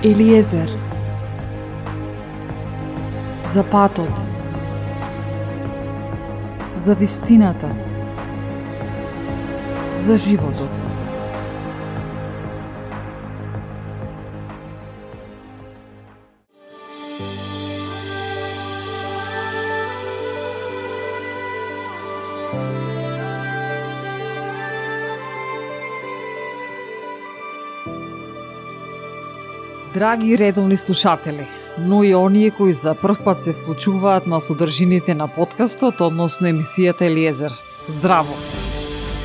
Елиезер. За патот. За вистината. За животот. Драги редовни слушатели, но и оние кои за прв пат се вклучуваат на содржините на подкастот, односно емисијата Елиезер. Здраво!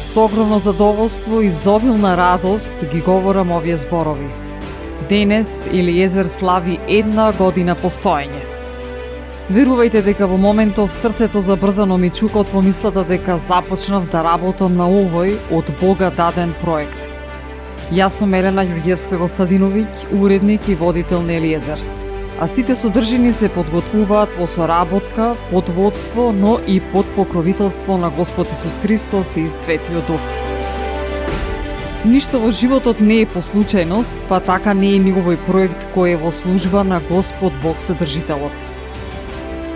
Со огромно задоволство и изобилна радост ги говорам овие зборови. Денес Елиезер слави 1 година постоење. Верувајте дека во моментов срцето забрзано ми чука од помислата дека започнав да работам на овој од Бога даден проект. Јас сум Елена Ѓурѓевска-Гостадиновиќ, уредник и водител на Елиезер. А сите содржини се подготвуваат во соработка, под водство, но и под покровителство на Господ Исус Христос и Светиот Дух. Ништо во животот не е по случајност, па така не е ни овој проект кој е во служба на Господ Бог Содржителот.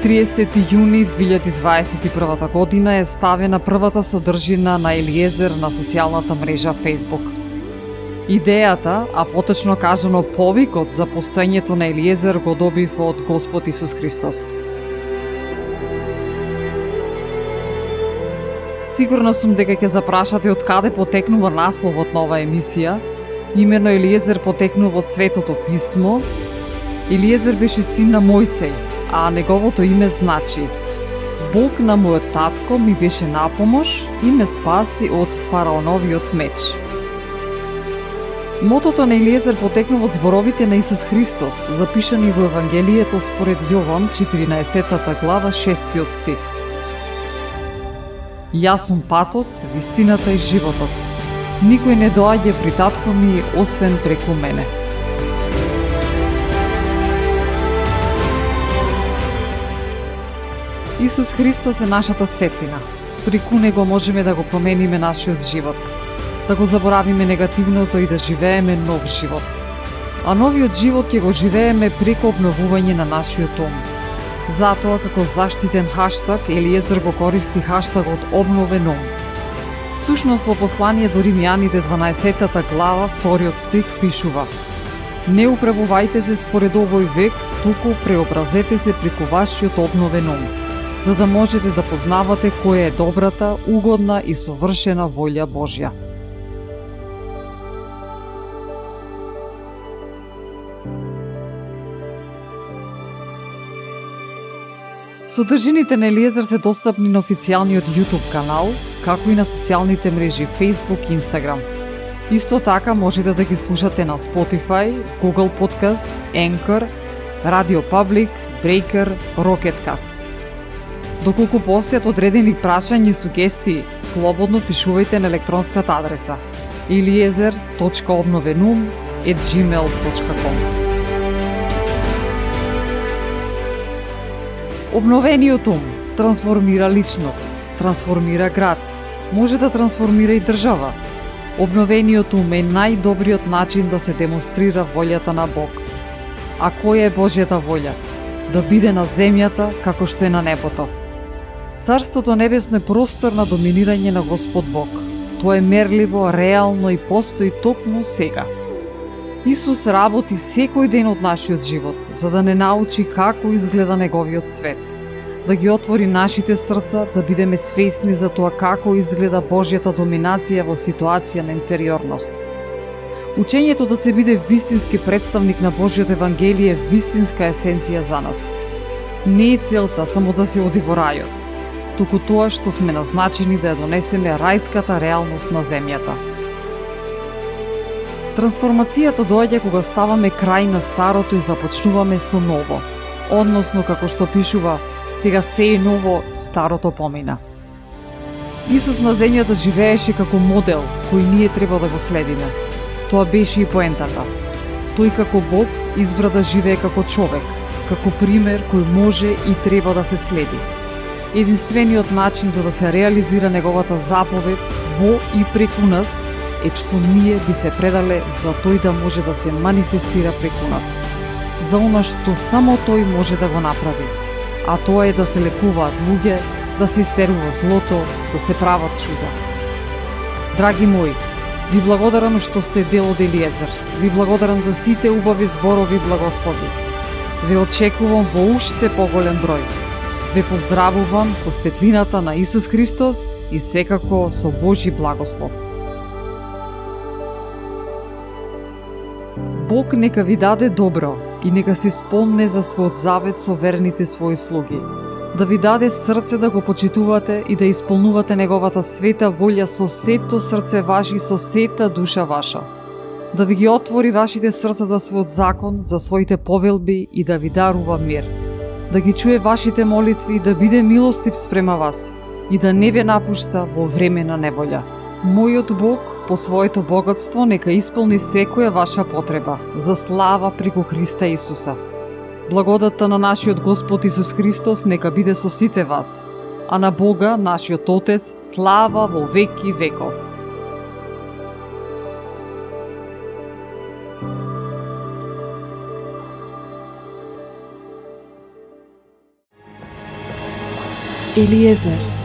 30 јуни 2021 година е ставена првата содржина на Елиезер на социјалната мрежа Facebook. Идејата, а поточно кажано повикот за постоењето на Елиезер го добив од Господ Исус Христос. Сигурна сум дека ќе запрашате од каде потекнува насловот на оваа емисија. Имено Елиезер потекнува од Светото писмо. Елиезер беше син на Мојсеј, а неговото име значи: Бог на мојот татко ми беше напомош и ме спаси од фараоновиот меч. Мотото на Елиезер потекнува од зборовите на Исус Христос, запишани во Евангелието според Јован, 14 глава, 6 стих. Јас сум патот, вистината и животот. Никој не доаѓа при татко ми, освен преку мене. Исус Христос е нашата светлина. Преку него можеме да го промениме нашиот живот, да го заборавиме негативното и да живееме нов живот. А новиот живот ќе го живееме преку обновување на нашиот ум. Затоа, како заштитен хаштаг, Елиезер го користи хаштагот обновен ум. Всушност во послание до Римјаните 12 глава, 2 стих пишува: Не управувајте се според овој век, туку преобразете се преку вашиот обновен ум, за да можете да познавате која е добрата, угодна и совршена волја Божја. Содржините на Елиезер се достапни на официјалниот YouTube канал, како и на социјалните мрежи Facebook и Instagram. Исто така можете да ги слушате на Spotify, Google Podcast, Anchor, Radio Public, Breaker, Rocket Casts. Доколку постојат одредени прашања и сугестии, слободно пишувајте на електронската адреса eliezer.obnovenum@gmail.com. Обновениот ум трансформира личност, трансформира град, може да трансформира и држава. Обновениот ум е најдобриот начин да се демонстрира волјата на Бог. А која е Божјата волја? Да биде на земјата како што е на небото. Царството небесно е простор на доминирање на Господ Бог. Тоа е мерливо, реално и постои токму сега. Исус работи секој ден од нашиот живот, за да не научи како изгледа неговиот свет, да ги отвори нашите срца, да бидеме свесни за тоа како изгледа Божјата доминација во ситуација на инфериорност. Учењето да се биде вистински представник на Божјото Евангелие е вистинска есенција за нас. Не е целта само да се оди во рајот, туку тоа што сме назначени да ја донесеме рајската реалност на земјата. Трансформацијата доаѓа кога ставаме крај на старото и започнуваме со ново. Односно, како што пишува, сега се е ново, старото помина. Исус на земјата живееше како модел кој ние треба да го следиме. Тоа беше и поентата. Тој како Бог избра да живее како човек, како пример кој може и треба да се следи. Единствениот начин за да се реализира неговата заповед во и преку нас што ние би се предале за тој да може да се манифестира преку нас. За она што само тој може да го направи, а тоа е да се лекуваат луѓе, да се истерува злото, да се прават чуда. Драги мои, ви благодарам што сте дел од Елиезер. Ви благодарам за сите убави зборови и благослови. Ве очекувам во уште поголем број. Ве поздравувам со светлината на Исус Христос и секако со Божи благослов. Бог нека ви даде добро и нека се спомне за својот завет со верните своји слуги. Да ви даде срце да го почитувате и да исполнувате неговата света волја со сето срце ваше и со сета душа ваша. Да ви ги отвори вашите срца за својот закон, за своите повелби и да ви дарува мир. Да ги чуе вашите молитви и да биде милостив спрема вас и да не ве напушта во време на неволја. Мојот Бог по своето богатство нека исполни секоја ваша потреба за слава преку Христа Исуса. Благодата на нашиот Господ Исус Христос нека биде со сите вас, а на Бога, нашиот Отец, слава во веки веков. Елиезер.